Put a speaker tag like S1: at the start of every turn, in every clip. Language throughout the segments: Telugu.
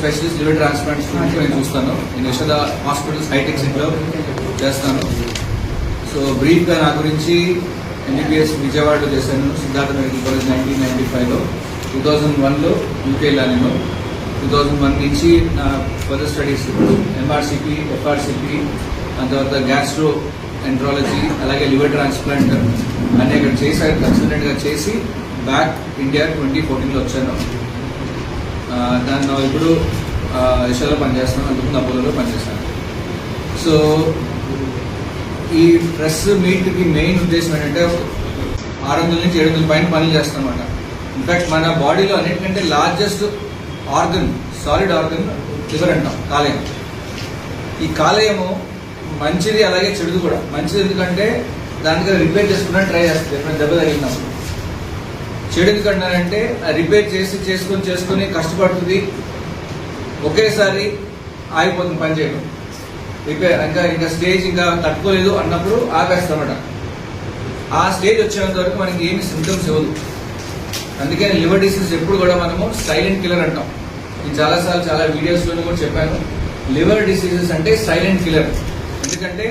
S1: స్పెషలిస్ట్ లివర్ ట్రాన్స్ప్లాంట్స్ గురించి నేను చూస్తాను. నేను యశోద హాస్పిటల్స్ హైటెక్ సిటీలో చేస్తాను. సో బ్రీఫ్గా నా గురించి ఎంబీబీఎస్ విజయవాడలో చేశాను, సిద్ధార్థ మెడికల్ కాలేజ్ 1995లో. 2001లో యూకే వెళ్ళాను. 2001 నుంచి నా ఫర్దర్ స్టడీస్ ఎంఆర్సిపి, ఎఫ్ఆర్సిపి, దాని తర్వాత గ్యాస్ట్రో ఎంట్రాలజీ, అలాగే లివర్ ట్రాన్స్ప్లాంట్ అన్నీ ఇక్కడ చేశాను. కన్సల్టెంట్గా చేసి బ్యాక్ ఇండియా 2014లో వచ్చాను. దాన్ని ఇప్పుడు యశోలో పనిచేస్తాను, అందుకు అపోలోలో పనిచేస్తాను. సో ఈ ప్రెస్ మీట్కి మెయిన్ ఉద్దేశం ఏంటంటే 600 నుంచి 700 పైన పనులు చేస్తాం అన్నమాట. ఇన్ఫాక్ట్ మన బాడీలో అన్నిటికంటే largest organ, solid organ liver అంటాం, కాలేయం. ఈ కాలేయము మంచిది అలాగే చెడుది కూడా. మంచిది ఎందుకంటే దానికి రిపేర్ చేసుకున్నా ట్రై చేస్తుంది ఎప్పుడైనా దెబ్బ తగిలినప్పుడు. చెడు ఎందుకంటారంటే రిపేర్ చేసుకొని కష్టపడుతుంది, ఒకేసారి ఆగిపోతుంది పని చేయడం. రిపేర్ ఇంకా స్టేజ్ ఇంకా తట్టుకోలేదు అన్నప్పుడు ఆపేస్తామట. ఆ స్టేజ్ వచ్చేంత వరకు మనకి ఏమి సిమ్టమ్స్ ఇవ్వదు. అందుకని లివర్ డిసీజ్ ఎప్పుడు కూడా మనము సైలెంట్ కిల్లర్ అంటాం. నేను చాలాసార్లు చాలా వీడియోస్లోనూ కూడా చెప్పాను. లివర్ డిసీజెస్ అంటే సైలెంట్ కిల్లర్. ఎందుకంటే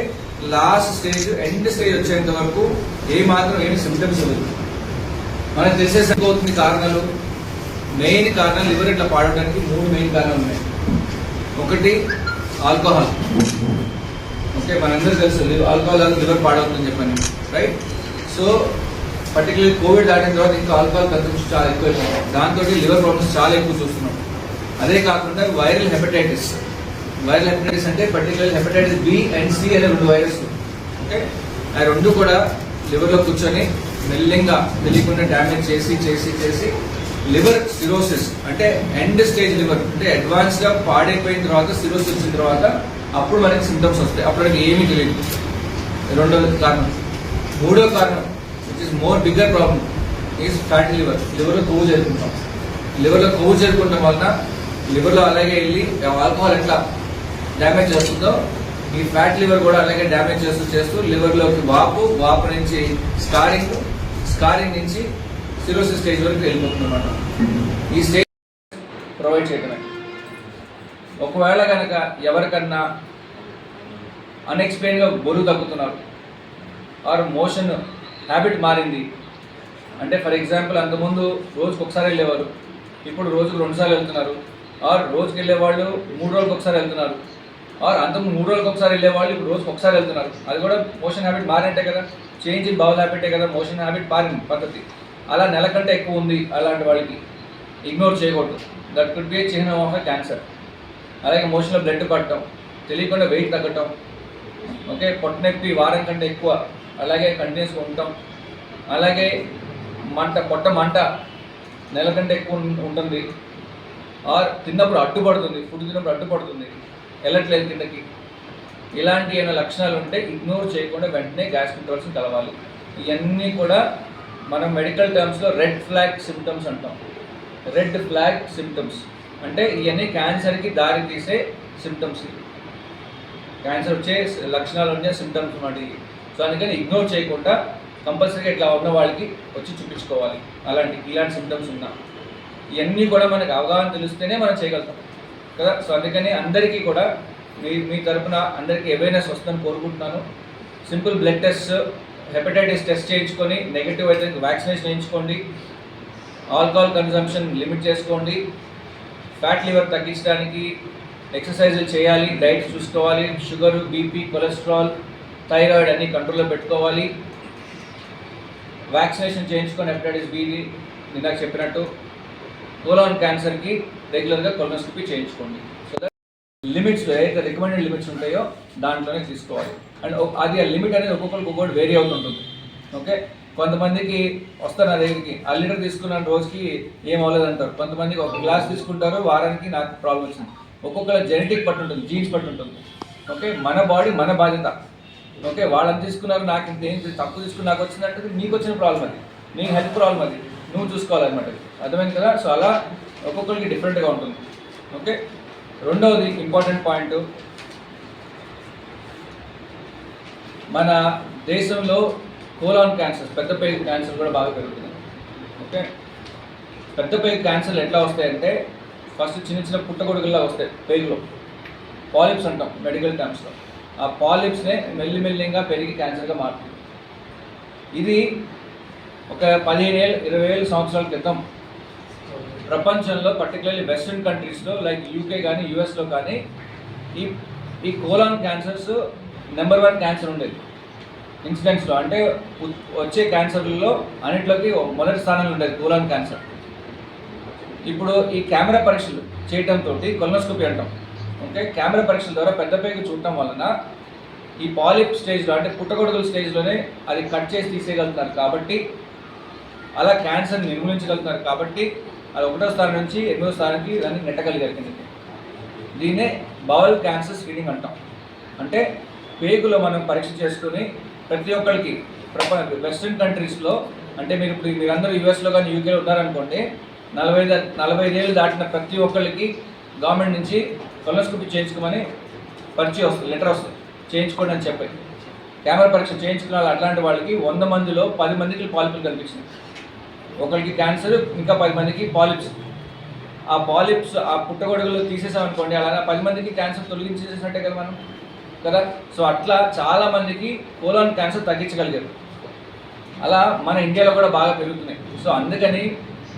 S1: లాస్ట్ స్టేజ్, ఎండ్ స్టేజ్ వచ్చేంత వరకు ఏమి సిమ్టమ్స్ ఇవ్వదు. మనకు తెలిసేసరిపోతుంది కారణాలు. మెయిన్ కారణాలు లివర్ ఇట్లా పాడడానికి 3 మెయిన్ కారణాలు ఉన్నాయి. ఒకటి ఆల్కహాల్. ఓకే, మనందరూ తెలుసు ఆల్కహాల్ లివర్ పాడవుతుందని చెప్పాను, రైట్? సో పర్టికులర్ కోవిడ్ దాటిన తర్వాత ఇంకా ఆల్కహాల్ కన్సంప్షన్ చాలా ఎక్కువైపోయింది. దాంతో లివర్ ప్రాబ్లమ్స్ చాలా ఎక్కువ చూస్తున్నాం. అదే కాకుండా వైరల్ హెపటైటిస్ అంటే particular hepatitis B and C అనే 2 వైరస్. ఓకే, ఆ 2 కూడా లివర్లో కూర్చొని మెల్లింగా తెలియకుండా డ్యామేజ్ చేసి లివర్ సిరోసిస్ అంటే ఎండ్ స్టేజ్ లివర్ అంటే అడ్వాన్స్ గా పాడైపోయిన తర్వాత సిరోసిస్ వచ్చిన తర్వాత అప్పుడు మనకి సిమ్టమ్స్ వస్తాయి. అప్పుడు మనకి ఏమీ తెలియదు. 2వ కారణం. 3వ కారణం which is more bigger problem is fatty liver. లివర్లో కొవ్వు చేరుకుంటాం. లివర్లో కొవ్వు చేరుకుంటాం వలన లివర్లో అలాగే వెళ్ళి ఆల్కహాల్ ఎట్లా డ్యామేజ్ చేస్తుందో ఈ ఫ్యాట్ లివర్ కూడా అలాగే డ్యామేజ్ చేస్తూ లివర్లోకి వాపు నుంచి స్కారింగ్ నుంచి సిరోసిస్ స్టేజ్ వరకు వెళ్ళిపోతుంది అన్నమాట. ఈ స్టేజ్ ప్రొవైడ్ చేయడమే. ఒకవేళ కనుక ఎవరికన్నా అన్ఎక్స్ప్లెయిన్గా బరువు తగ్గుతున్నారు, ఆర్ మోషన్ హ్యాబిట్ మారింది అంటే, ఫర్ ఎగ్జాంపుల్ అంతకుముందు రోజుకు ఒకసారి వెళ్ళేవారు, ఇప్పుడు రోజుకు 2 సార్లు వెళ్తున్నారు. ఆర్ రోజుకి వెళ్ళేవాళ్ళు 3 రోజులకు ఒకసారి వెళ్తున్నారు. ఆర్ అంతకుముందు 3 రోజులకు ఒకసారి వెళ్ళేవాళ్ళు ఇప్పుడు రోజుకు ఒకసారి వెళ్తున్నారు. అది కూడా మోషన్ హ్యాబిట్ మారినట్టే కదా, చేంజ్ ఇన్ బౌల్ హ్యాబిటే కదా మోషన్ హ్యాబిట్ మారిన పద్ధతి. అలా నెల కంటే ఎక్కువ ఉంది అలాంటి వాళ్ళకి ఇగ్నోర్ చేయకూడదు. దట్ కుడ్ బి ఏ చిహ్నం ఆఫ్ క్యాన్సర్. అలాగే మోషన్లో బ్లడ్ పట్టడం, తెలియకుండా వెయిట్ తగ్గటం, ఓకే, పొట్ట నొప్పి వారం కంటే ఎక్కువ అలాగే కంటిన్యూస్గా ఉండటం, అలాగే పొట్ట మంట నెల కంటే ఎక్కువ ఉంటుంది, ఆర్ తిన్నప్పుడు అడ్డుపడుతుంది, ఫుడ్ తిన్నప్పుడు అడ్డుపడుతుంది, వెళ్ళట్లేదు కిందకి. ఇలాంటి ఏమైనా లక్షణాలు ఉంటే ఇగ్నోర్ చేయకుండా వెంటనే గ్యాస్ట్రోంటరాలజిస్ట్ని కలవాలి. ఇవన్నీ కూడా మనం మెడికల్ టర్మ్స్లో రెడ్ ఫ్లాగ్ సిమ్టమ్స్ అంటాం. రెడ్ ఫ్లాగ్ సిమ్టమ్స్ అంటే ఇవన్నీ క్యాన్సర్కి దారి తీసే సిమ్టమ్స్. క్యాన్సర్ వచ్చే లక్షణాలు ఉండే సిమ్టమ్స్ అన్నమాట. సో అందుకని ఇగ్నోర్ చేయకుండా కంపల్సరీగా ఇట్లా ఉన్న వాళ్ళకి వచ్చి చూపించుకోవాలి. ఇలాంటి సిమ్టమ్స్ ఉన్నా ఇవన్నీ కూడా మనకు అవగాహన తెలిస్తేనే మనం చేయగలుగుతాం కదా. సో అందుకని అందరికీ కూడా మీ తరఫున అందరికీ అవేర్నెస్ వస్తుందని కోరుకుంటున్నాను. Simple blood test, hepatitis test చేయించుకొని నెగిటివ్ అయితే వ్యాక్సినేషన్ వేయించుకోండి. ఆల్కహాల్ కన్సంప్షన్ లిమిట్ చేసుకోండి. ఫ్యాట్ లివర్ తగ్గించడానికి ఎక్సర్సైజులు చేయాలి, డైట్ చూసుకోవాలి, షుగర్, బీపీ, కొలెస్ట్రాల్, థైరాయిడ్ అన్నీ కంట్రోల్లో పెట్టుకోవాలి. వ్యాక్సినేషన్ చేయించుకొని హెపటైటిస్ బిని ఇందాక చెప్పినట్టు. కోలాన్ క్యాన్సర్కి రెగ్యులర్గా కొలనోస్కోపీ చేయించుకోండి. సో దట్ లిమిట్స్లో ఏదైతే రికమెండెడ్ లిమిట్స్ ఉంటాయో దాంట్లోనే తీసుకోవాలి. అండ్ అది ఆ లిమిట్ అనేది ఒక్కొక్కటి వేరీ అవుతుంటుంది. ఓకే, కొంతమందికి వస్తారు నా దగ్గరికి, ఆ లీటర్ తీసుకున్నాను రోజుకి ఏం అవ్వలేదంటారు. కొంతమందికి 1 గ్లాస్ తీసుకుంటారు, వారానికి నాకు ప్రాబ్లం వచ్చింది. ఒక్కొక్కరు జెనెటిక్ పట్టు ఉంటుంది, జీన్స్ పట్టు ఉంటుంది. ఓకే, మన బాడీ మన బాధ్యత. ఓకే, వాళ్ళని తీసుకున్నారు, నాకు ఇంకేం తక్కువ తీసుకుని నాకు వచ్చిందంటే నీకు వచ్చిన ప్రాబ్లం అది, నీ హెల్త్ ప్రాబ్లం అది, నువ్వు చూసుకోవాలన్నమాట. అర్థమైంది కదా. సో అలా ఒక్కొక్కరికి డిఫరెంట్గా ఉంటుంది. ఓకే, రెండవది ఇంపార్టెంట్ పాయింట్, మన దేశంలో కోలాన్ క్యాన్సర్, పెద్దపేగు క్యాన్సర్ కూడా బాగా పెరుగుతుంది. ఓకే, పెద్దపేగు క్యాన్సర్లు ఎట్లా వస్తాయంటే ఫస్ట్ చిన్న చిన్న పుట్టగొడుగుల్లా వస్తాయి పేగులో, పాలిప్స్ అంటాం మెడికల్ టర్మ్స్లో. ఆ పాలిప్స్నే మెల్లిమెల్లిగా పెరిగి క్యాన్సర్గా మారుతుంది. ఇది ఒక 15,000-20,000 సంవత్సరాల క్రితం ప్రపంచంలో పర్టికులర్లీ వెస్ట్రన్ కంట్రీస్లో లైక్ యూకే కానీ యూఎస్లో కానీ ఈ కోలాన్ క్యాన్సర్స్ నెంబర్ 1 క్యాన్సర్ ఉండేది ఇన్సిడెంట్స్లో. అంటే వచ్చే క్యాన్సర్లలో అన్నింటిలోకి మొదటి స్థానంలో ఉండేది కోలాన్ క్యాన్సర్. ఇప్పుడు ఈ కెమెరా పరీక్షలు చేయడంతో కొలనోస్కోపీ అంటాం, ఓకే, కెమెరా పరీక్షల ద్వారా పెద్ద పేగు చూడటం వలన ఈ పాలిప్ స్టేజ్లో అంటే పుట్టగొడుగుల స్టేజ్లోనే అది కట్ చేసి తీసేయగలుగుతున్నారు. కాబట్టి అలా క్యాన్సర్ని నిర్మూలించగలుగుతున్నారు. కాబట్టి అది 1వ స్థానం నుంచి 8వ స్థానానికి దాన్ని నెట్టగలిగారు కిందకి. దీన్నే బౌల్ క్యాన్సర్ స్క్రీనింగ్ అంటాం. అంటే పేగులో మనం పరీక్ష చేసుకుని ప్రతి ఒక్కరికి వెస్ట్రన్ కంట్రీస్లో, అంటే మీరందరూ యూఎస్లో కానీ యూకేలో ఉన్నారనుకోండి, 45 ఏళ్ళు దాటిన ప్రతి ఒక్కరికి గవర్నమెంట్ నుంచి కొలనోస్కోపీ చేయించుకోమని పరిచయం వస్తుంది, లెటర్ వస్తుంది, చేయించుకోండి అని చెప్పి. కెమెరా పరీక్ష చేయించుకున్న వాళ్ళు అట్లాంటి వాళ్ళకి 100 మందిలో 10 మందికి పాలిప్లు కనిపించింది. ఒకరికి క్యాన్సర్, ఇంకా 10 మందికి పాలిప్స్. ఆ పాలిప్స్ ఆ పుట్టగొడుగులు తీసేసామనుకోండి, అలా 10 మందికి క్యాన్సర్ తొలగించేసినట్టే కదా మనం కదా. సో అట్లా చాలామందికి కోలాన్ క్యాన్సర్ తగ్గించగలిగారు. అలా మన ఇండియాలో కూడా బాగా పెరుగుతున్నాయి. సో అందుకని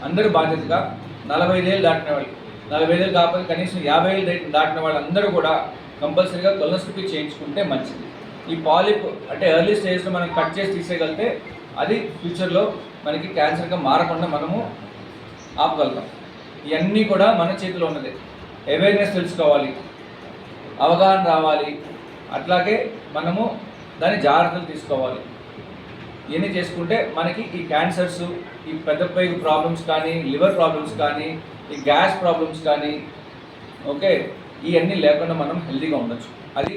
S1: అందరూ బాధ్యతగా 45 ఏళ్ళు దాటిన వాళ్ళు, 45 ఏళ్ళు కాకపోతే కనీసం 50 ఏళ్ళు దాటిన వాళ్ళందరూ కూడా కంపల్సరీగా కొలనోస్కోపీ చేయించుకుంటే మంచిది. ఈ పాలిప్ అంటే ఎర్లీ స్టేజ్లో మనం కట్ చేసి తీసేయగలిగితే అది ఫ్యూచర్లో మనకి క్యాన్సర్గా మారకుండా మనము ఆపగలుగుతాం. ఇవన్నీ కూడా మన చేతిలో ఉన్నది. అవేర్నెస్ తెలుసుకోవాలి, అవగాహన రావాలి, అట్లాగే మనము దాని జాగ్రత్తలు తీసుకోవాలి. ఇవన్నీ చేసుకుంటే మనకి ఈ క్యాన్సర్స్, ఈ పెద్ద పేగు ప్రాబ్లమ్స్ కానీ, లివర్ ప్రాబ్లమ్స్ కానీ, ఈ గ్యాస్ ప్రాబ్లమ్స్ కానీ, ఓకే, ఇవన్నీ లేకుండా మనం హెల్తీగా ఉండొచ్చు. అది